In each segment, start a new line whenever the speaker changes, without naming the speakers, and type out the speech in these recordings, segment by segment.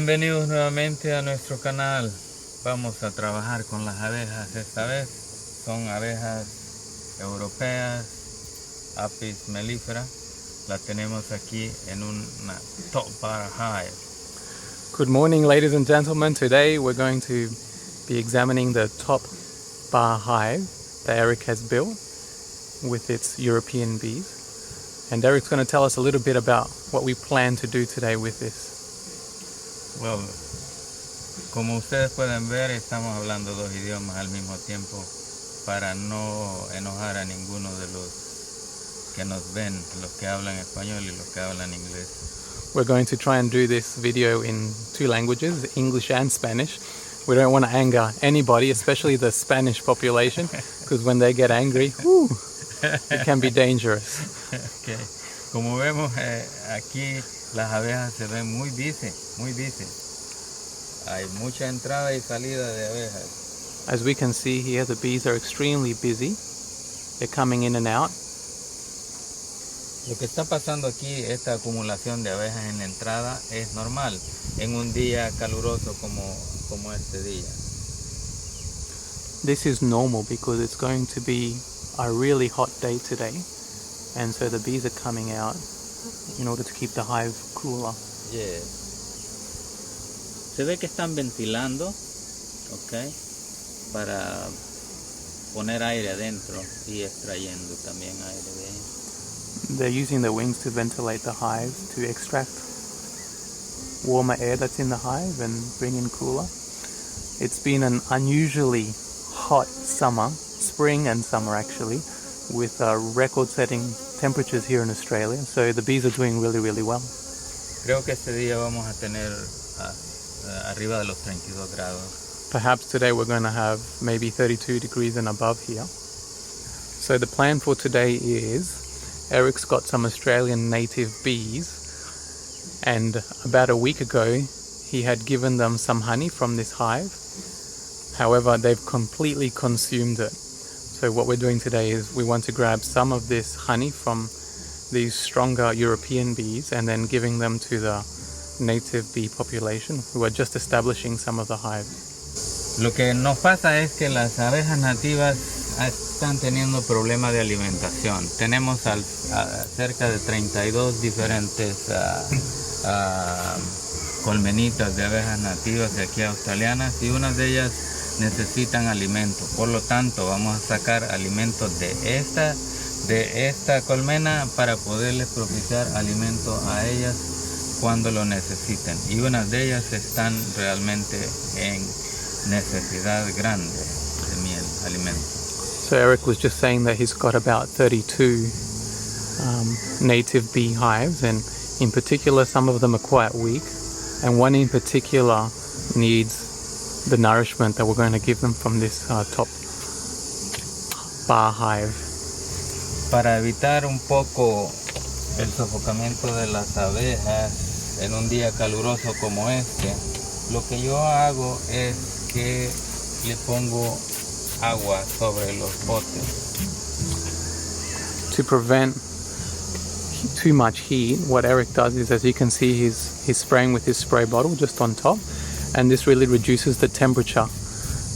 Bienvenidos nuevamente a nuestro canal. Vamos a trabajar con las abejas. Esta vez son abejas europeas, Apis mellifera. La tenemos aquí en una top bar hive.
Good morning, ladies and gentlemen. Today we're going to be examining the top bar hive that Eric has built with its European bees. And Eric's going to tell us a little bit about what we plan to do today with this.
Well, como ustedes pueden ver, estamos hablando dos idiomas al mismo tiempo para no enojar a ninguno de los que nos ven, los que hablan español y los que hablan inglés.
We're going to try and do this video in two languages, English and Spanish. We don't want to anger anybody, especially the Spanish population, because when they get angry, it can be dangerous.
Okay. Como vemos aquí las abejas se ven muy busy, muy busy. Hay mucha entrada y salida de abejas.
As we can see here, the bees are extremely busy. They're coming in and out.
Lo que está pasando aquí, esta acumulación de abejas en la entrada, es normal en un día caluroso como este día.
This is normal because it's going to be a really hot day today, and so the bees are coming out in order to keep the hive cooler.
Yeah. Se ve que están ventilando, okay, para poner aire adentro y extrayendo también aire de ahí.
They're using the wings to ventilate the hive to extract warmer air that's in the hive and bring in cooler. It's been an unusually hot summer, spring and summer actually, with record-setting temperatures here in Australia, so the bees are doing really, really well.
Creo que este día vamos a tener arriba de los 32 grados.
Perhaps today we're going to have maybe 32 degrees and above here. So the plan for today is Eric's got some Australian native bees, and about a week ago he had given them some honey from this hive. However, they've completely consumed it. So what we're doing today is we want to grab some of this honey from these stronger European bees and then giving them to the native bee population who are just establishing some of the hives.
Lo que nos pasa es que las abejas nativas están teniendo problemas de alimentación. Tenemos cerca de 32 diferentes colmenitas de abejas nativas de aquí australianas, y unas de ellas necesitan alimento. Por lo tanto, vamos a sacar alimentos de esta colmena para poderles propiciar alimento a ellas cuando lo necesiten. Y unas de ellas están realmente en necesidad grande de miel, alimento.
So Eric was just saying that he's got about 32 native bee hives, and in particular some of them are quite weak, and one in particular needs the nourishment that we're going to give them from this top bar hive.
Para evitar un poco el sofocamiento de las abejas en un día caluroso como este, lo que yo hago es que le pongo agua sobre los botes.
To prevent too much heat, what Eric does is, as you can see, he's spraying with his spray bottle just on top, and this really reduces the temperature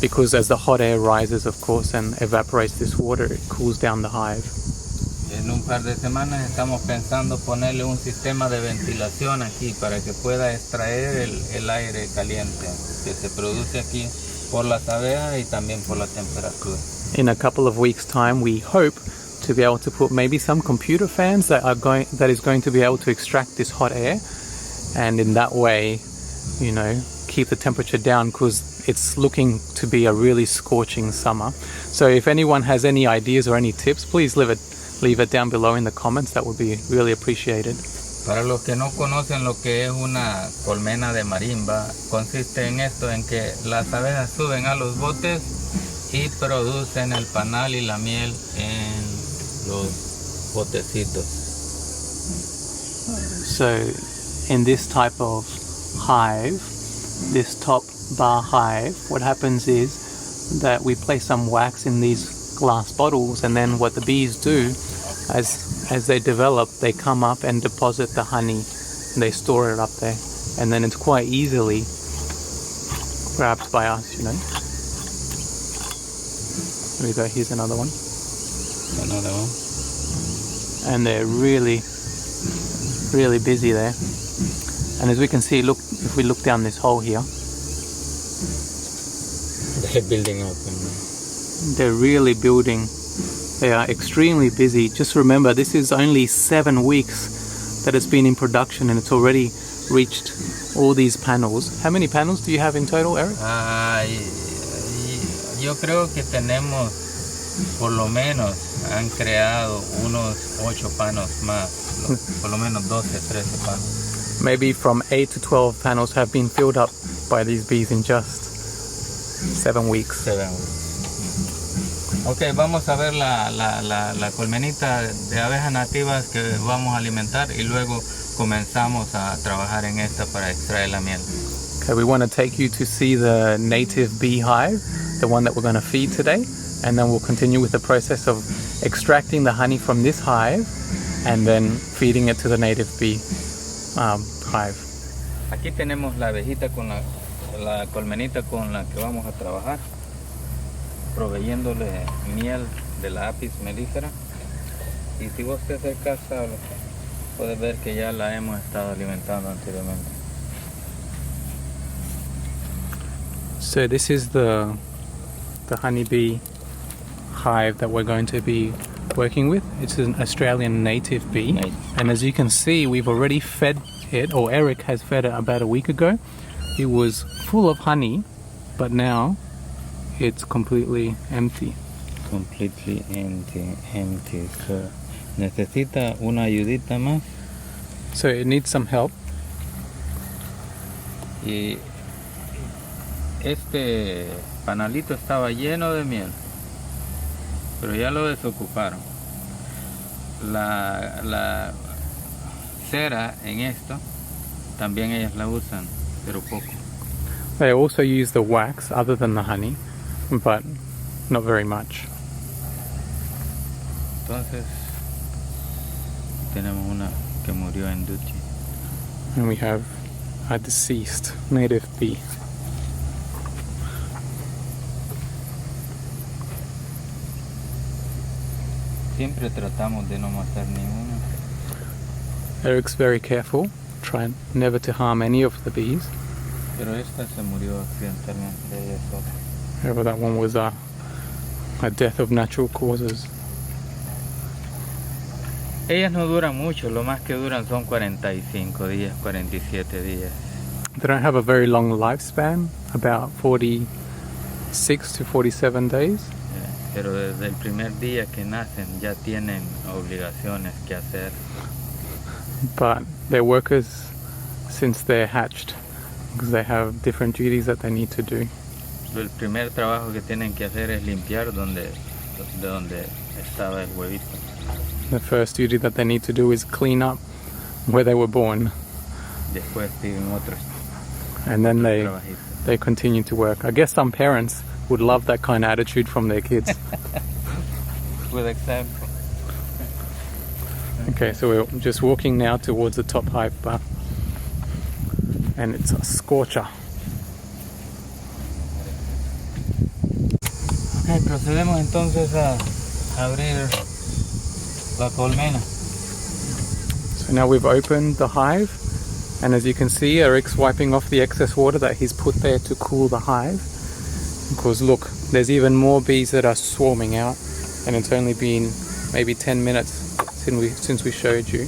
because as the hot air rises, of course, and evaporates this water, it cools down the hive.
En un par de semanas estamos pensando ponerle un sistema de ventilación aquí para que pueda extraer el aire caliente que se produce aquí por las abejas y también por la temperatura.
In a couple of weeks' time, we hope to be able to put maybe some computer fans that is going to be able to extract this hot air, and in that way, you know, keep the temperature down, because it's looking to be a really scorching summer. So if anyone has any ideas or any tips, please leave it down below in the comments. That would be really appreciated.
Para los que no conocen lo que es una colmena de marimba, consiste en esto, en que las abejas suben a los botes y producen el panal y la miel en los botecitos.
So in this type of hive, this top bar hive, what happens is that we place some wax in these glass bottles, and then what the bees do, as they develop, they come up and deposit the honey, and they store it up there. and then it's quite easily grabbed by us, you know. There we go, here's another one.
Another one.
And they're really busy there. And as we can see, look, if we look down this hole here,
They're building up.
they're really building. They are extremely busy. Just remember, this is only 7 weeks that it's been in production, and it's already reached all these panels. How many panels do you have in total, Eric?
Yo creo que tenemos, por lo menos, han creado unos 8 panos más, por lo menos 12, 13 panos.
Maybe from 8 to 12 panels have been filled up by these bees in just 7 weeks.
7 weeks. Ok, vamos a ver la colmenita de abejas nativas que vamos a alimentar y luego comenzamos a trabajar en esta para extraer la miel.
Okay, we want to take you to see the native beehive, the one that we're going to feed today, and then we'll continue with the process of extracting the honey from this hive and then feeding it to the native bee hive.
Aquí tenemos la abejita con la colmenita con la que vamos a trabajar, proveyéndole miel de la apis mellifera. Y si vos te acercas, puedes ver que ya la hemos estado alimentando anteriormente.
So this is the honeybee hive that we're going to be working with. It's an Australian native bee, and as you can see, we've already fed it, or Eric has fed it about a week ago. It was full of honey, but now it's completely empty.
Completely empty. So, necesita una ayudita más.
So it needs some help.
Y este panalito estaba lleno de miel, pero ya lo desocuparon. La cera en esto también ellas la usan, pero poco.
They also use the wax other than the honey, but not very much.
Entonces tenemos una que murió en Duchi.
And we have a deceased native bee.
Siempre tratamos de no matar ninguna.
Eric's very careful, trying never to harm any of the bees.
Pero esta se murió accidentalmente, ella es otra.
However, that one was a death of natural causes.
Ellas no duran mucho, lo más que duran son 45 días, 47 días.
They don't have a very long lifespan, about 46 to 47 days.
Pero desde el primer día que nacen ya tienen obligaciones que hacer.
But they're workers since they're hatched, because they have different duties that they need to do.
El primer trabajo que tienen que hacer es limpiar de donde estaba el huevito.
The first duty that they need to do is clean up where they were born.
Después siguen otros.
And then they continue to work. I guess some parents would love that kind of attitude from their kids.
Good example.
Okay, so we're just walking now towards the top hive bar, and it's a scorcher.
Okay, procedemos entonces a abrir la colmena.
So now we've opened the hive, and as you can see, Eric's wiping off the excess water that he's put there to cool the hive. Because look, there's even more bees that are swarming out, and it's only been maybe 10 minutes since we showed you.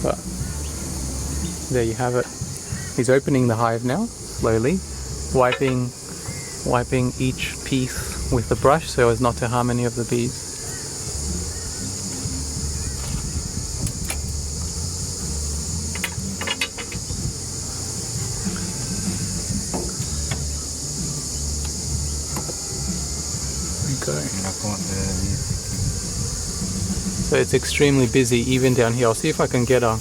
But there you have it. He's opening the hive now, slowly, wiping each piece with the brush so as not to harm any of the bees. So it's extremely busy even down here. I'll see if I can get a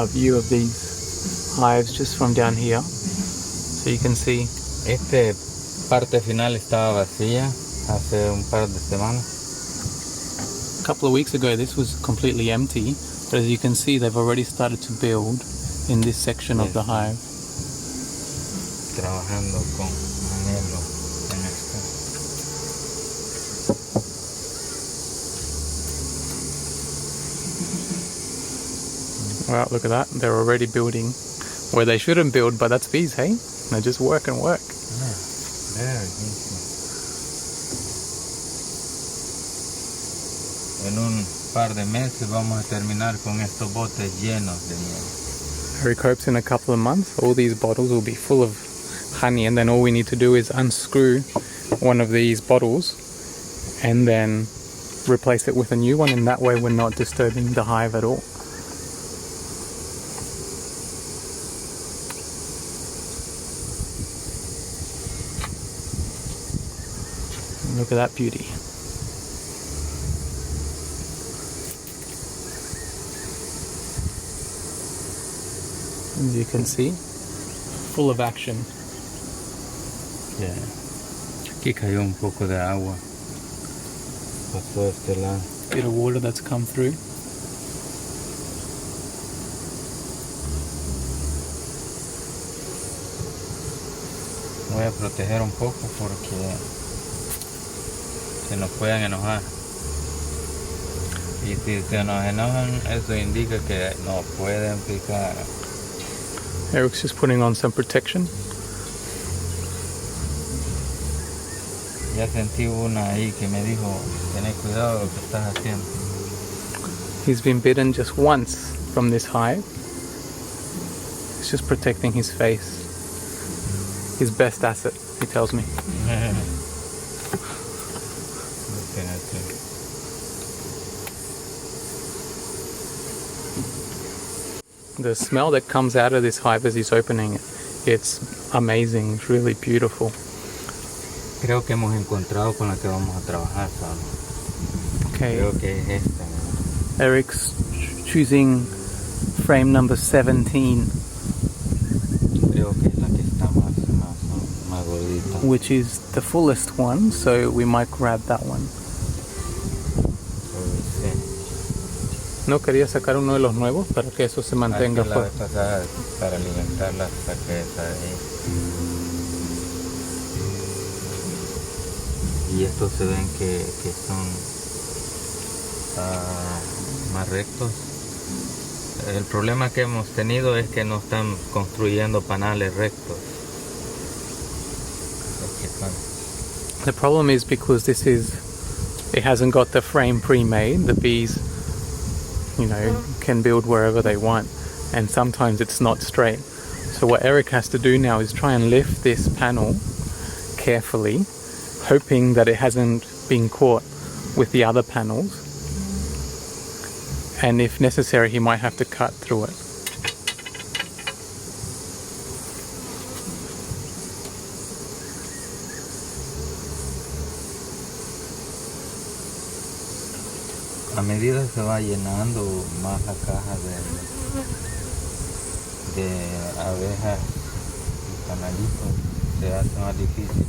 view of these hives just from down here, so you can see.
Esta parte final estaba vacía hace un par de semanas.
A couple of weeks ago this was completely empty, but as you can see they've already started to build in this section of the hive.
Trabajando con anhelo en esto.
Wow, look at that. They're already building where they shouldn't build, but that's bees, hey? They just work and work.
Very easy. En un par de meses vamos a terminar con estos botes llenos de miel.
Eric hopes in a couple of months all these bottles will be full of honey, and then all we need to do is unscrew one of these bottles and then replace it with a new one, and that way we're not disturbing the hive at all. Look at that beauty. As you can see, full of action.
Yeah. Aquí cayó un poco de agua. Pasó este lado.
Bit of water that's come through.
Voy a proteger un poco porque se nos puedan enojar. Y si se nos enojan, eso indica que nos pueden picar.
Eric's just putting on some protection.
Ya sentí una ahí que me dijo, ten cuidado de lo que estás haciendo.
He's been bitten just once from this hive. He's just protecting his face. His best asset, he tells me. The smell that comes out of this hive as he's opening it, it's amazing, it's really beautiful.
Creo que hemos encontrado con la que vamos a trabajar, ¿sabes?
Okay.
Creo que es esta.
Eric's choosing frame number 17.
Creo que es la que está más gordita.
Which is the fullest one, so we might grab that one. ¿No quería sacar uno de los nuevos para que eso se mantenga
la vez pasada para alimentarla saqué esa de ahí. Y estos se ven que son más rectos. El problema que hemos tenido es que no están construyendo panales rectos.
The problem is because it hasn't got the frame pre-made. The bees, can build wherever they want, and sometimes it's not straight. So what Eric has to do now is try and lift this panel carefully, hoping that it hasn't been caught with the other panels, and if necessary he might have to cut through it.
A medida se va llenando más la caja de abejas y panalitos, se hace más difícil.